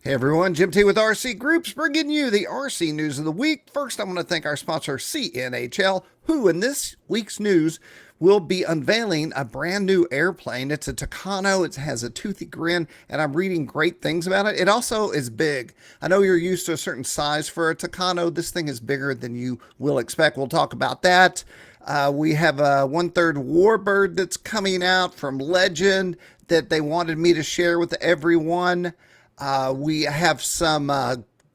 Hey everyone, Jim T with RC Groups bringing you the RC news of the week. First, I want to thank our sponsor CNHL, who in this week's news will be unveiling a brand new airplane. It's a Tucano, it has a toothy grin, and I'm reading great things about it. It also is big. I know you're used to a certain size for a Tucano. This thing is bigger than you will expect. We'll talk about that. We have a 1/3 Warbird that's coming out from Legend that they wanted me to share with everyone. We have some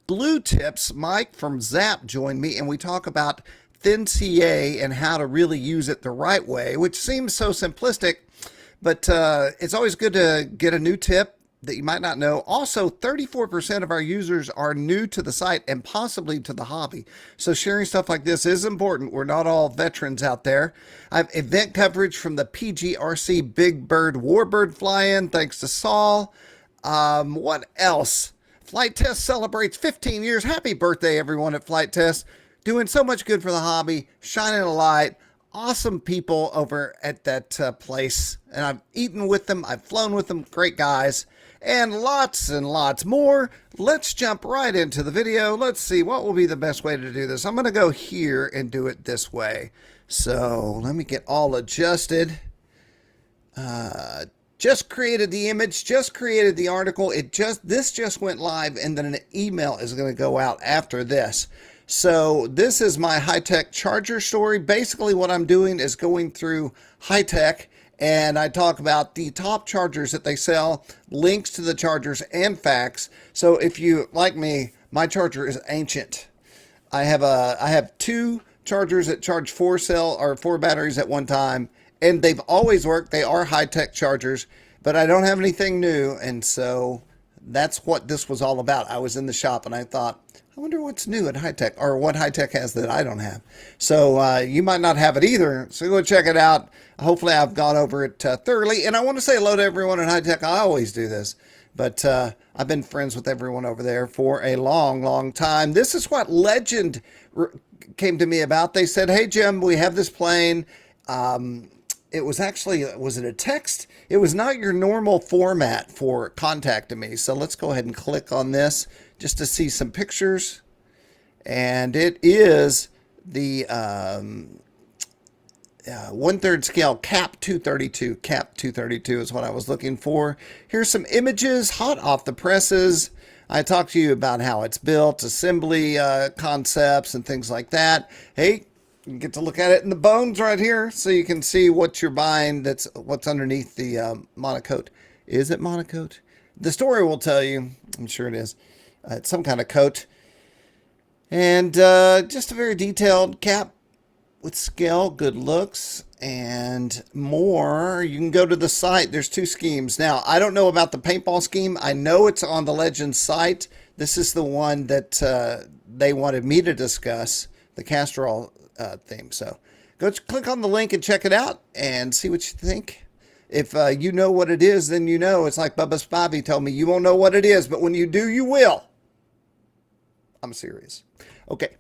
glue tips. Mike from Zap joined me, and we talk about thin CA and how to really use it the right way, which seems so simplistic, but it's always good to get a new tip that you might not know. Also, 34% of our users are new to the site and possibly to the hobby. So sharing stuff like this is important. We're not all veterans out there. I have event coverage from the PGRC Big Bird Warbird fly-in, thanks to Saul. What else? Flight Test celebrates 15 years. Happy birthday, everyone at Flight Test. Doing so much good for the hobby, shining a light. Awesome people over at that place. And I've eaten with them. I've flown with them. Great guys. And lots more. Let's jump right into the video. Let's see what will be the best way to do this. I'm going to go here and do it this way. So let me get all adjusted. Just created the image, just created the article. This just went live, and then an email is going to go out after this. So this is my high-tech charger story. Basically what I'm doing is going through high-tech, and I talk about the top chargers that they sell, links to the chargers, and facts. So if you, like me, my charger is ancient. I have two chargers that charge four batteries at one time, and they've always worked. They are high-tech chargers, but I don't have anything new, and so that's what this was all about. I was in the shop, and I thought, I wonder what's new at high-tech, or what high-tech has that I don't have. So you might not have it either, so go check it out. Hopefully I've gone over it thoroughly, and I want to say hello to everyone at high-tech. I always do this, but I've been friends with everyone over there for a long time. This is what Legend came to me about. They said, hey, Jim, we have this plane. It was actually, was it a text? It was not your normal format for contacting me. So let's go ahead and click on this just to see some pictures. And it is the 1/3 scale cap 232. Cap 232 is what I was looking for. Here's some images hot off the presses. I talked to you about how it's built, assembly concepts and things like that. Hey, you get to look at it in the bones right here, so you can see what you're buying. That's what's underneath the monocoat. Is it monocoat? The story will tell you. I'm sure it is. It's some kind of coat. And just a very detailed cap with scale, good looks, and more. You can go to the site. There's two schemes. Now, I don't know about the paintball scheme. I know it's on the Legend site. This is the one that they wanted me to discuss, the Castrol theme. So go click on the link and check it out and see what you think. If you know what it is, then you know. It's like Bubba Spivey told me, you won't know what it is, but when you do, you will. I'm serious. Okay.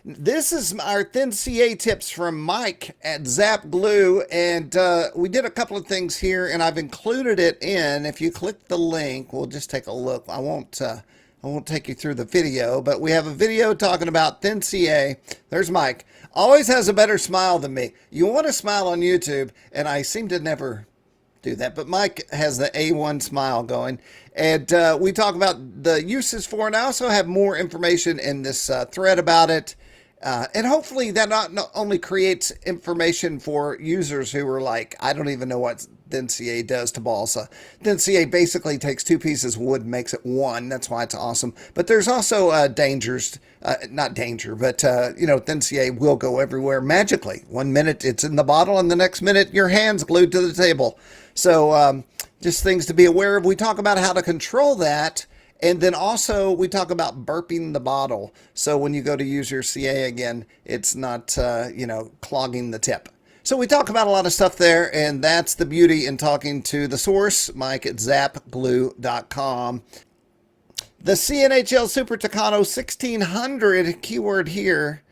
This is our thin CA tips from Mike at Zap Glue, and we did a couple of things here, and I've included it in. If you click the link, we'll just take a look. I won't take you through the video, but we have a video talking about thin CA. There's Mike. Always has a better smile than me. You want to smile on YouTube, and I seem to never do that, but Mike has the A1 smile going, and we talk about the uses for, and I also have more information in this thread about it. And hopefully that not only creates information for users who are like, I don't even know what thin CA does to balsa. Thin CA basically takes two pieces of wood and makes it one. That's why it's awesome. But there's also dangers, not danger, but thin CA will go everywhere magically. 1 minute it's in the bottle, and the next minute your hand's glued to the table. So just things to be aware of. We talk about how to control that. And then also we talk about burping the bottle. So when you go to use your CA again, it's not, clogging the tip. So we talk about a lot of stuff there, and that's the beauty in talking to the source, Mike at zapglue.com. The CNHL Super Tucano 1600 keyword here,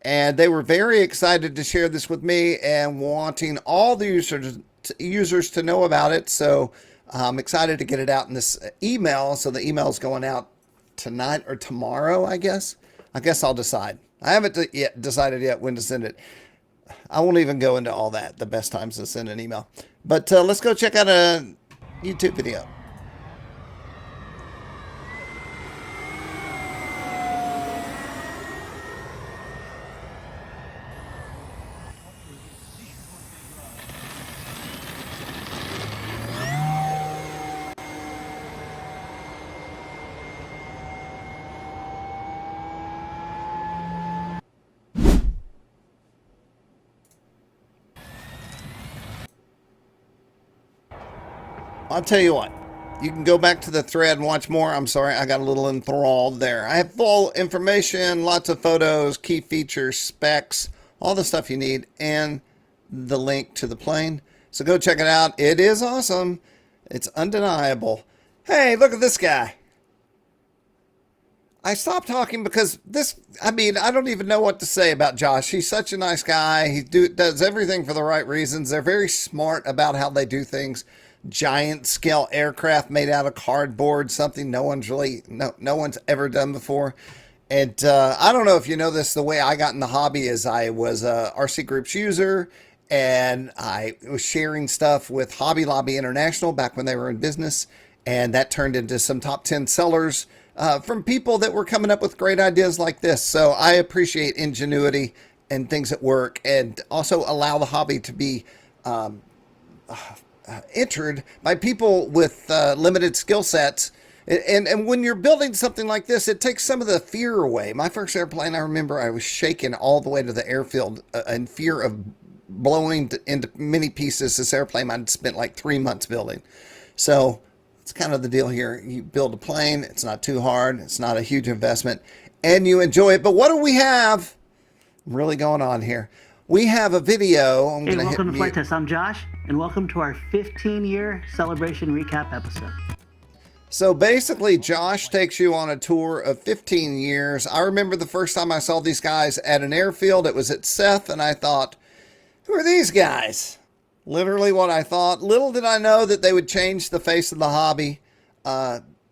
and they were very excited to share this with me and wanting all the users to know about it. So I'm excited to get it out in this email. So the email is going out tonight or tomorrow, I guess. I guess I'll decide. I haven't yet decided yet when to send it. I won't even go into all that, the best times to send an email. But let's go check out a YouTube video. I'll tell you what, you can go back to the thread and watch more. I'm sorry, I got a little enthralled there. I have full information, lots of photos, key features, specs, all the stuff you need, and the link to the plane. So go check it out. It is awesome. It's undeniable. Hey, look at this guy. I stopped talking because I don't even know what to say about Josh. He's such a nice guy. He does everything for the right reasons. They're very smart about how they do things. Giant scale aircraft made out of cardboard, something no one's ever done before. And I don't know if you know this, the way I got in the hobby is I was a RC Group's user, and I was sharing stuff with Hobby Lobby International back when they were in business, and that turned into some top 10 sellers from people that were coming up with great ideas like this. So I appreciate ingenuity and things that work, and also allow the hobby to be entered by people with limited skill sets. And when you're building something like this, it takes some of the fear away. My first airplane, I remember I was shaken all the way to the airfield in fear of blowing into many pieces this airplane I'd spent like 3 months building. So it's kind of the deal here. You build a plane, it's not too hard, it's not a huge investment, and you enjoy it. But what do we have really going on here? We have a video. Hey, welcome to Flight Test. I'm Josh, and welcome to our 15-year celebration recap episode. So basically, Josh takes you on a tour of 15 years. I remember the first time I saw these guys at an airfield. It was at Seth, and I thought, who are these guys? Literally what I thought. Little did I know that they would change the face of the hobby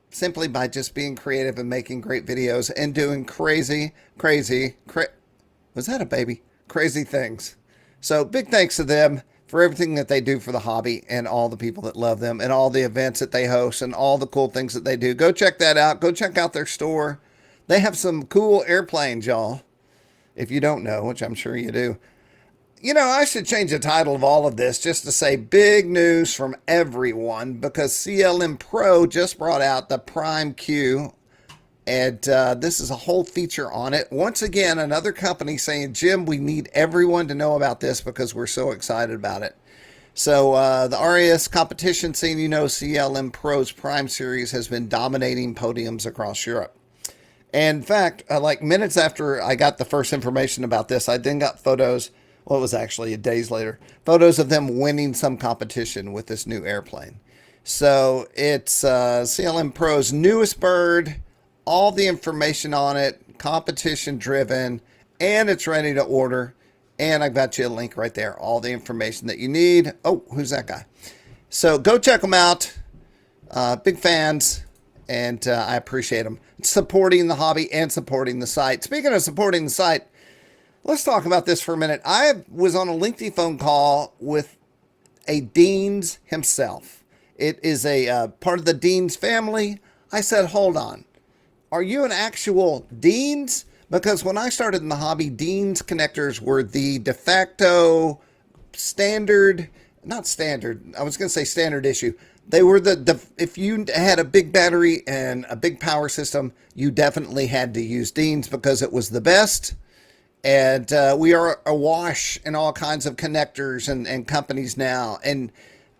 simply by just being creative and making great videos and doing crazy was that a baby? Crazy things. So big thanks to them for everything that they do for the hobby, and all the people that love them, and all the events that they host, and all the cool things that they do. Go check that out. Go check out their store. They have some cool airplanes, y'all. If you don't know, which I'm sure you do. You know, I should change the title of all of this just to say big news from everyone, because CLM Pro just brought out the Prime Q. And this is a whole feature on it. Once again, another company saying, Jim, we need everyone to know about this because we're so excited about it. So the RAS competition scene, you know, CLM Pro's Prime Series has been dominating podiums across Europe. And in fact, like minutes after I got the first information about this, I then got photos, well, it was actually days later, photos of them winning some competition with this new airplane. So it's CLM Pro's newest bird. All the information on it, competition driven, and it's ready to order. And I've got you a link right there. All the information that you need. Oh, who's that guy? So go check them out. Big fans, and I appreciate them supporting the hobby and supporting the site. Speaking of supporting the site, let's talk about this for a minute. I was on a lengthy phone call with a Deans himself. It is a part of the Deans family. I said, hold on. Are you an actual Deans? Because when I started in the hobby, Deans connectors were the de facto standard, not standard, I was going to say standard issue. They were if you had a big battery and a big power system, you definitely had to use Deans because it was the best. And we are awash in all kinds of connectors and companies now. And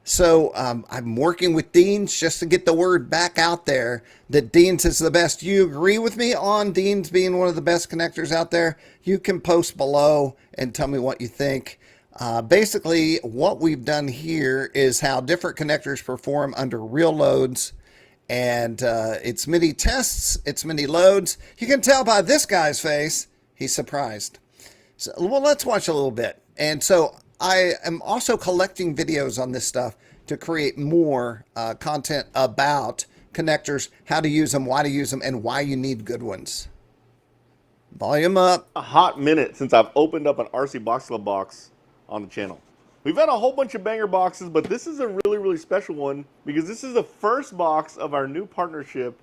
so I'm working with Deans just to get the word back out there that Deans is the best. You agree with me on Deans being one of the best connectors out there? You can post below and tell me what you think. Basically, what we've done here is how different connectors perform under real loads. And it's many tests, it's many loads. You can tell by this guy's face, he's surprised. So, well, let's watch a little bit. And so I am also collecting videos on this stuff to create more content about connectors, how to use them, and why you need good ones. Volume up. A hot minute since I've opened up an RC Box Club box on the channel. We've had a whole bunch of banger boxes, but this is a really, really special one because this is the first box of our new partnership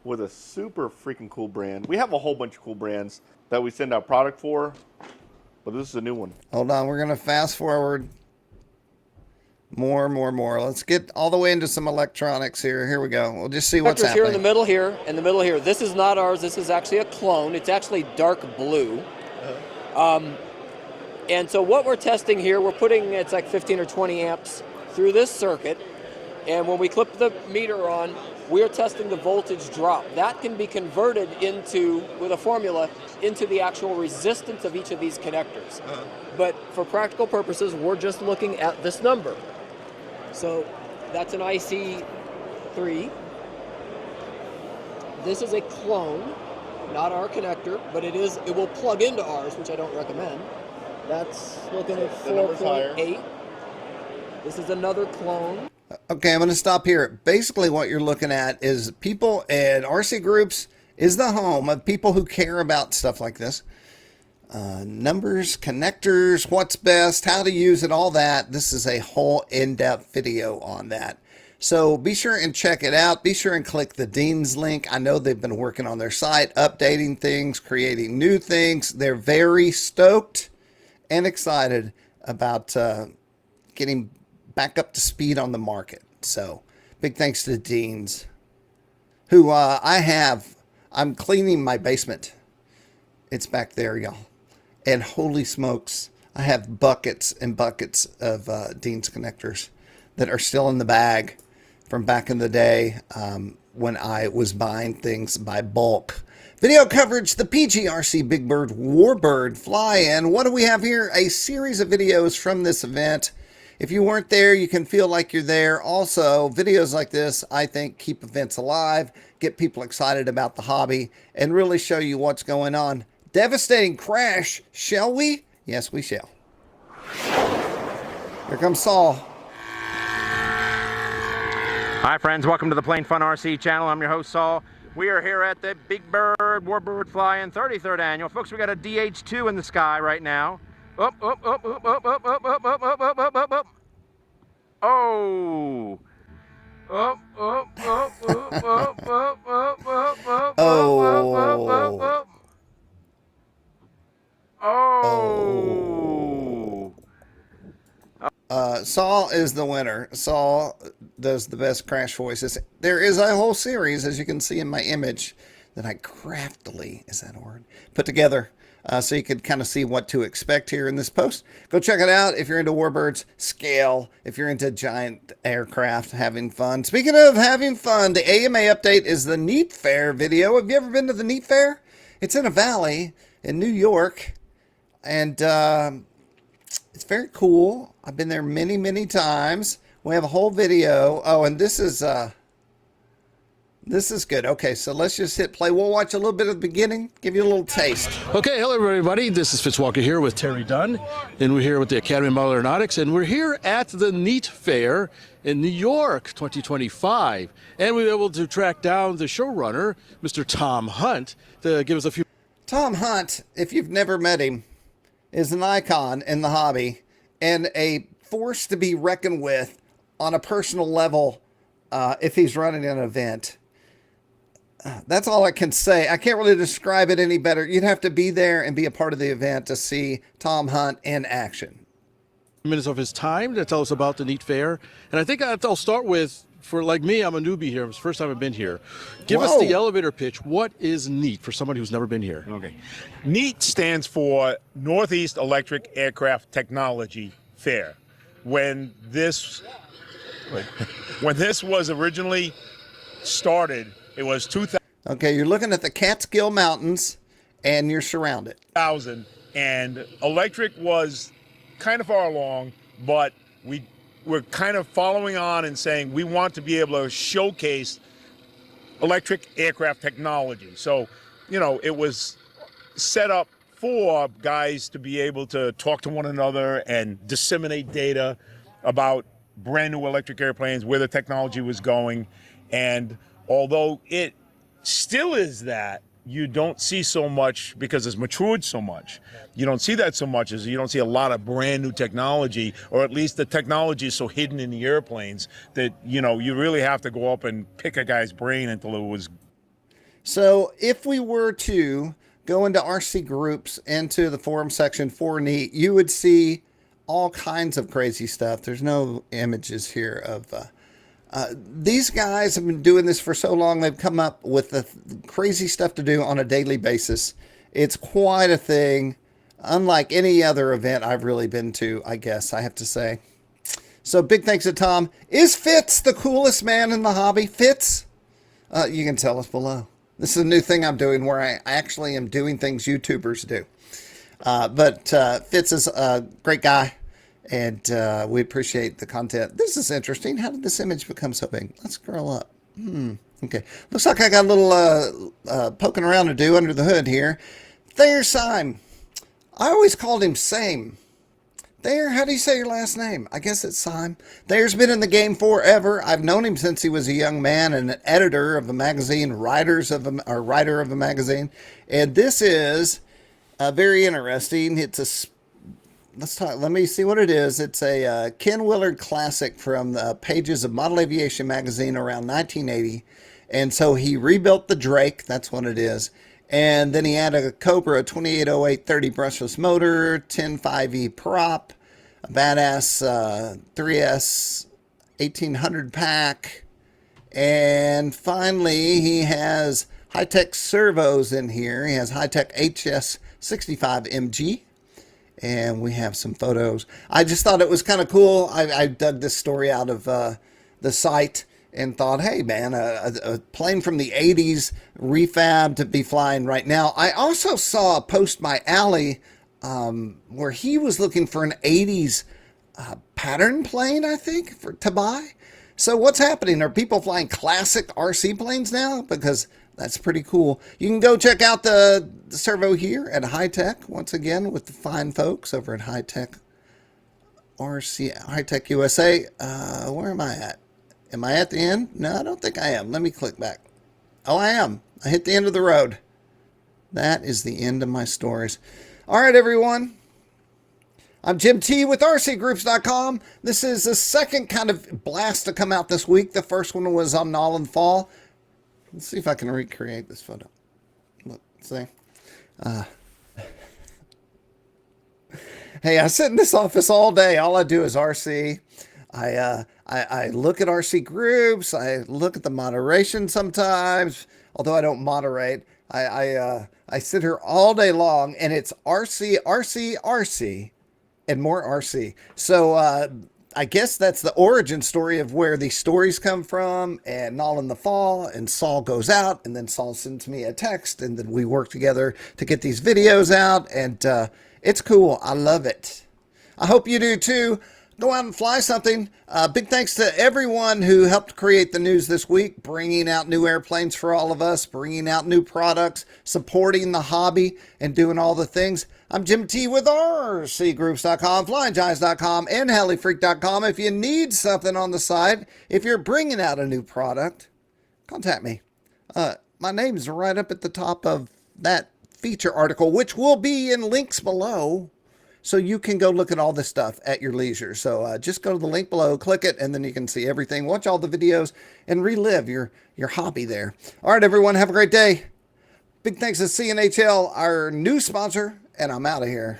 with a super freaking cool brand. We have a whole bunch of cool brands that we send out product for, but this is a new one. Hold on, we're going to fast forward. More. Let's get all the way into some electronics here. Here we go. We'll just see what's happening. Here in the middle here. This is not ours. This is actually a clone. It's actually dark blue. And so what we're testing here, we're putting, it's like 15 or 20 amps through this circuit. And when we clip the meter on, we're testing the voltage drop. That can be converted into, with a formula, into the actual resistance of each of these connectors. But for practical purposes, we're just looking at this number. So that's an IC3. This is a clone, not our connector, but it will plug into ours, which I don't recommend. That's looking at 4.8. This is another clone. Okay, I'm going to stop here. Basically, what you're looking at is people and RC Groups is the home of people who care about stuff like this. Numbers, connectors, what's best, how to use it, all that. This is a whole in-depth video on that. So be sure and check it out. Be sure and click the Dean's link. I know they've been working on their site, updating things, creating new things. They're very stoked and excited about getting back up to speed on the market. So big thanks to the Deans, who I'm cleaning my basement. It's back there, y'all. And holy smokes, I have buckets and buckets of Dean's connectors that are still in the bag from back in the day when I was buying things by bulk. Video coverage, the PGRC Big Bird Warbird fly-in. What do we have here? A series of videos from this event. If you weren't there, you can feel like you're there. Also, videos like this, I think, keep events alive, get people excited about the hobby, and really show you what's going on. Devastating crash, shall we? Yes, we shall. Here comes Saul. Hi friends, welcome to the Plain Fun RC channel. I'm your host Saul. We are here at the Big Bird Warbird Fly-In 33rd Annual. Folks, we got a DH2 in the sky right now. Up. Oh. Up. Saul is the winner. Saul does the best crash voices. There is a whole series, as you can see in my image, that I craftily, is that a word, put together so you could kind of see what to expect here in this post. Go check it out if you're into warbirds, scale, if you're into giant aircraft, having fun. Speaking of having fun, the AMA update is the Neat Fair video. Have you ever been to the Neat Fair? It's in a valley in New York, and it's very cool. I've been there many, many times. We have a whole video. Oh, and this is good. Okay, so let's just hit play. We'll watch a little bit of the beginning, give you a little taste. Okay, hello everybody. This is Fitzwalker here with Terry Dunn, and we're here with the Academy of Model Aeronautics, and we're here at the Neat Fair in New York 2025. And we were able to track down the showrunner, Mr. Tom Hunt, to give us a few. Tom Hunt, if you've never met him, is an icon in the hobby and a force to be reckoned with on a personal level if he's running an event. That's all I can say. I can't really describe it any better. You'd have to be there and be a part of the event to see Tom Hunt in action. Minutes of his time to tell us about the Neat Fair. And I think I'll start with, for like me, I'm a newbie here. It's the first time I've been here. Give us the elevator pitch. What is NEAT for somebody who's never been here? Okay. NEAT stands for Northeast Electric Aircraft Technology Fair. When this was originally started, it was 2000. Okay, you're looking at the Catskill Mountains and you're surrounded. And electric was kind of far along, but we're kind of following on and saying we want to be able to showcase electric aircraft technology. So, you know, it was set up for guys to be able to talk to one another and disseminate data about brand new electric airplanes, where the technology was going. And although it still is that, you don't see so much because it's matured so much. You don't see that so much as you don't see a lot of brand new technology, or at least the technology is so hidden in the airplanes that, you know, you really have to go up and pick a guy's brain until it was. So if we were to go into RC groups, into the forum section for NEAT, you would see all kinds of crazy stuff. There's no images here of these guys have been doing this for so long. They've come up with the crazy stuff to do on a daily basis. It's quite a thing, unlike any other event I've really been to, I guess I have to say. So big thanks to Tom. Is Fitz the coolest man in the hobby? Fitz? You can tell us below. This is a new thing I'm doing where I actually am doing things YouTubers do. But Fitz is a great guy, and we appreciate the content. This is interesting. How did this image become so big? Let's scroll up. Okay. Looks like I got a little poking around to do under the hood here. Thayer Syme. I always called him Same. Thayer, how do you say your last name? I guess it's Syme. Thayer's been in the game forever. I've known him since he was a young man and an editor of a magazine, writer of a magazine. And this is very interesting. It's a, let me see what it is. It's a Ken Willard classic from the pages of Model Aviation magazine around 1980. And so he rebuilt the Drake. That's what it is. And then he added a Cobra 2808 30 brushless motor, 10.5E prop, a badass 3S 1800 pack. And finally, he has high-tech servos in here. He has high-tech HS65MG. And we have some photos. I just thought it was kind of cool. I dug this story out of the site and thought, hey, man, a plane from the 80s refab to be flying right now. I also saw a post by Allie where he was looking for an 80s pattern plane, I think, to buy. So what's happening? Are people flying classic RC planes now? Because that's pretty cool. You can go check out the servo here at High Tech, once again, with the fine folks over at High Tech RC, High Tech USA. Where am I at? Am I at the end? No, I don't think I am. Let me click back. Oh, I am. I hit the end of the road. That is the end of my stories. All right, everyone. I'm Jim T with RCGroups.com. This is the second kind of blast to come out this week. The first one was on Nolan Fall. Let's see if I can recreate this photo. Look, see? Hey, I sit in this office all day. All I do is RC. I look at RC groups. I look at the moderation sometimes, although I don't moderate. I sit here all day long, and it's RC, RC, RC, and more RC. So I guess that's the origin story of where these stories come from, and all in the fall, and Saul goes out, and then Saul sends me a text, and then we work together to get these videos out, and it's cool. I love it. I hope you do too. Go out and fly something. Big thanks to everyone who helped create the news this week, bringing out new airplanes for all of us, bringing out new products, supporting the hobby, and doing all the things. I'm Jim T with RCGroups.com, FlyingGiants.com, and HeliFreak.com. If you need something on the side, if you're bringing out a new product, contact me. My name's right up at the top of that feature article, which will be in links below. So you can go look at all this stuff at your leisure. So just go to the link below, click it, and then you can see everything. Watch all the videos and relive your hobby there. All right, everyone, have a great day. Big thanks to CNHL, our new sponsor, and I'm out of here.